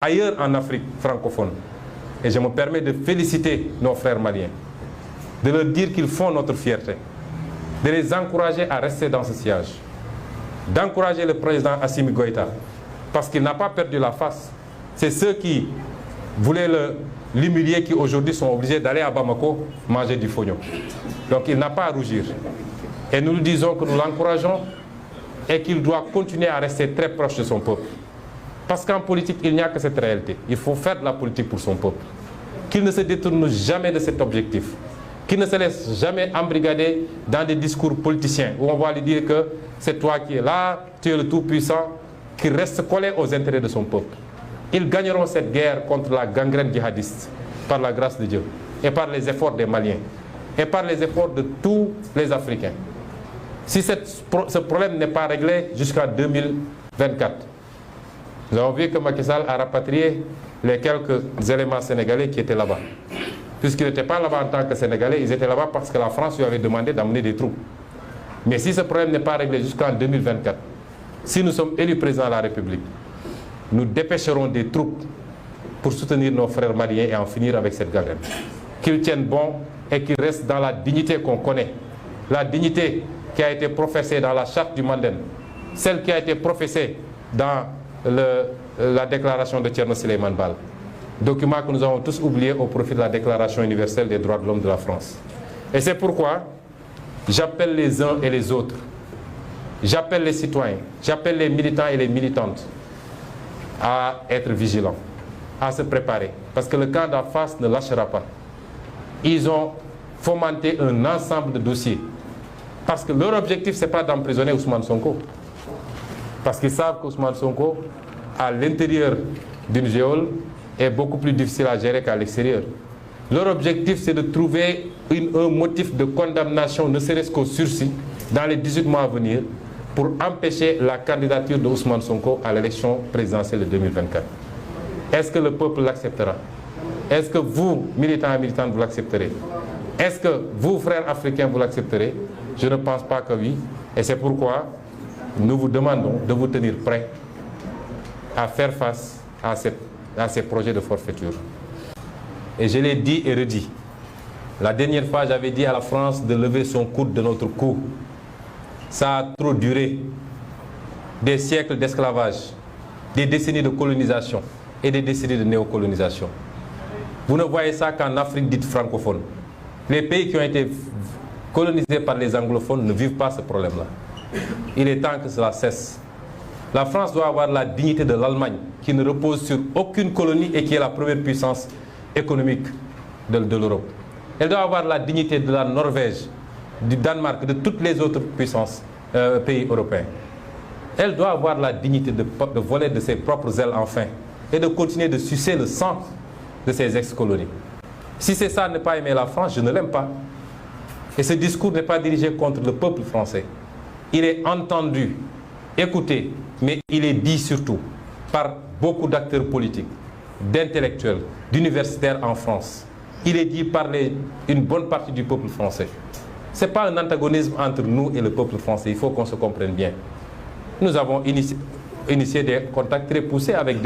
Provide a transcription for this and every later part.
ailleurs en Afrique francophone. Et je me permets de féliciter nos frères maliens, de leur dire qu'ils font notre fierté, de les encourager à rester dans ce siège, d'encourager le président Assimi Goïta, parce qu'il n'a pas perdu la face. C'est ceux qui voulaient l'humilier qui aujourd'hui sont obligés d'aller à Bamako manger du fognon. Donc il n'a pas à rougir. Et nous lui disons que nous l'encourageons et qu'il doit continuer à rester très proche de son peuple. Parce qu'en politique, il n'y a que cette réalité. Il faut faire de la politique pour son peuple. Qu'il ne se détourne jamais de cet objectif. Qu'il ne se laisse jamais embrigader dans des discours politiciens où on va lui dire que c'est toi qui es là, tu es le tout-puissant, qu'il reste collé aux intérêts de son peuple. Ils gagneront cette guerre contre la gangrène djihadiste par la grâce de Dieu et par les efforts des Maliens et par les efforts de tous les Africains. Si ce problème n'est pas réglé jusqu'en 2024, nous avons vu que Macky Sall a rapatrié les quelques éléments sénégalais qui étaient là-bas. Puisqu'ils n'étaient pas là-bas en tant que Sénégalais, ils étaient là-bas parce que la France lui avait demandé d'amener des troupes. Mais si ce problème n'est pas réglé jusqu'en 2024, si nous sommes élus président de la République, nous dépêcherons des troupes pour soutenir nos frères maliens et en finir avec cette gangrène. Qu'ils tiennent bon et qu'ils restent dans la dignité qu'on connaît. La dignité qui a été professée dans la charte du Mandem, celle qui a été professée dans la déclaration de Thierno Souleymane Baal, document que nous avons tous oublié au profit de la Déclaration universelle des droits de l'homme de la France. Et c'est pourquoi j'appelle les uns et les autres, j'appelle les citoyens, j'appelle les militants et les militantes à être vigilants, à se préparer, parce que le camp d'en face ne lâchera pas. Ils ont fomenté un ensemble de dossiers, parce que leur objectif, ce n'est pas d'emprisonner Ousmane Sonko, parce qu'ils savent qu'Ousmane Sonko, à l'intérieur d'une géole, est beaucoup plus difficile à gérer qu'à l'extérieur. Leur objectif, c'est de trouver un motif de condamnation, ne serait-ce qu'au sursis, dans les 18 mois à venir, pour empêcher la candidature de Ousmane Sonko à l'élection présidentielle de 2024. Est-ce que le peuple l'acceptera? Est-ce que vous, militants et militantes, vous l'accepterez? Est-ce que vous, frères africains, vous l'accepterez? Je ne pense pas que oui. Et c'est pourquoi nous vous demandons de vous tenir prêts à faire face à ces projets de forfaiture. Et je l'ai dit et redit. La dernière fois, j'avais dit à la France de lever son coude de notre cou. Ça a trop duré. Des siècles d'esclavage, des décennies de colonisation et des décennies de néocolonisation. Vous ne voyez ça qu'en Afrique dite francophone. Les pays qui ont été colonisés par les anglophones ne vivent pas ce problème-là. Il est temps que cela cesse. La France doit avoir la dignité de l'Allemagne, qui ne repose sur aucune colonie et qui est la première puissance économique de l'Europe. Elle doit avoir la dignité de la Norvège, du Danemark, de toutes les autres puissances, pays européens. Elle doit avoir la dignité de voler de ses propres ailes enfin et de continuer de sucer le sang de ses ex-colonies. Si c'est ça, ne pas aimer la France, je ne l'aime pas. Et ce discours n'est pas dirigé contre le peuple français. Il est entendu, écouté, mais il est dit surtout par beaucoup d'acteurs politiques, d'intellectuels, d'universitaires en France. Il est dit par une bonne partie du peuple français. Ce n'est pas un antagonisme entre nous et le peuple français, il faut qu'on se comprenne bien. Nous avons initié des contacts très poussés avec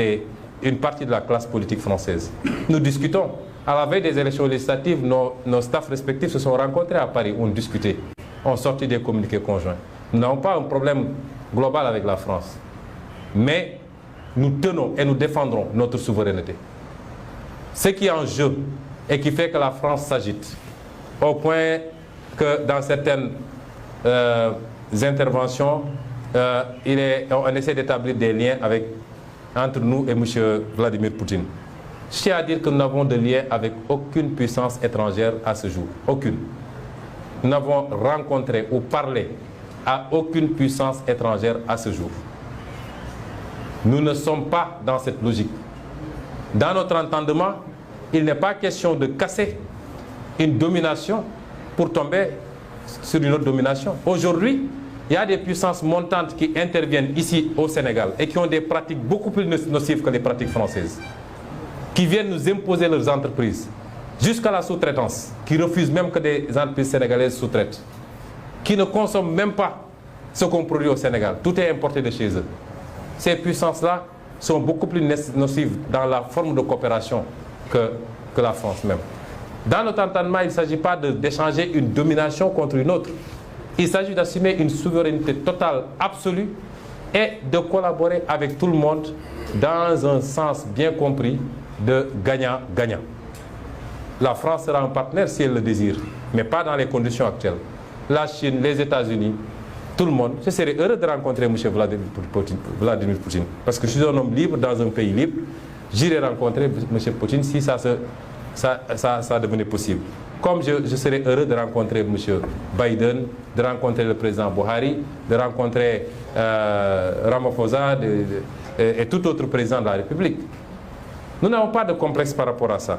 une partie de la classe politique française. Nous discutons. À la veille des élections législatives, nos staffs respectifs se sont rencontrés à Paris, ont discuté, ont sorti des communiqués conjoints. Nous n'avons pas un problème global avec la France. Mais nous tenons et nous défendrons notre souveraineté. Ce qui est en jeu et qui fait que la France s'agite, au point que dans certaines interventions, on essaie d'établir des liens entre nous et M. Vladimir Poutine. Je tiens à dire que nous n'avons de lien avec aucune puissance étrangère à ce jour. Aucune. Nous n'avons rencontré ou parlé à aucune puissance étrangère à ce jour. Nous ne sommes pas dans cette logique. Dans notre entendement, il n'est pas question de casser une domination pour tomber sur une autre domination. Aujourd'hui, il y a des puissances montantes qui interviennent ici au Sénégal et qui ont des pratiques beaucoup plus nocives que les pratiques françaises, qui viennent nous imposer leurs entreprises, jusqu'à la sous-traitance, qui refusent même que des entreprises sénégalaises sous-traitent, qui ne consomment même pas ce qu'on produit au Sénégal. Tout est importé de chez eux. Ces puissances-là sont beaucoup plus nocives dans la forme de coopération que la France même. Dans notre entendement, il ne s'agit pas d'échanger une domination contre une autre. Il s'agit d'assumer une souveraineté totale, absolue, et de collaborer avec tout le monde dans un sens bien compris de gagnant-gagnant. La France sera un partenaire si elle le désire, mais pas dans les conditions actuelles. La Chine, les États-Unis, tout le monde. Je serais heureux de rencontrer M. Vladimir Poutine. Parce que je suis un homme libre dans un pays libre. J'irai rencontrer M. Poutine si ça devenait possible. Comme je serais heureux de rencontrer M. Biden, de rencontrer le président Buhari, de rencontrer Ramaphosa et tout autre président de la République. Nous n'avons pas de complexe par rapport à ça.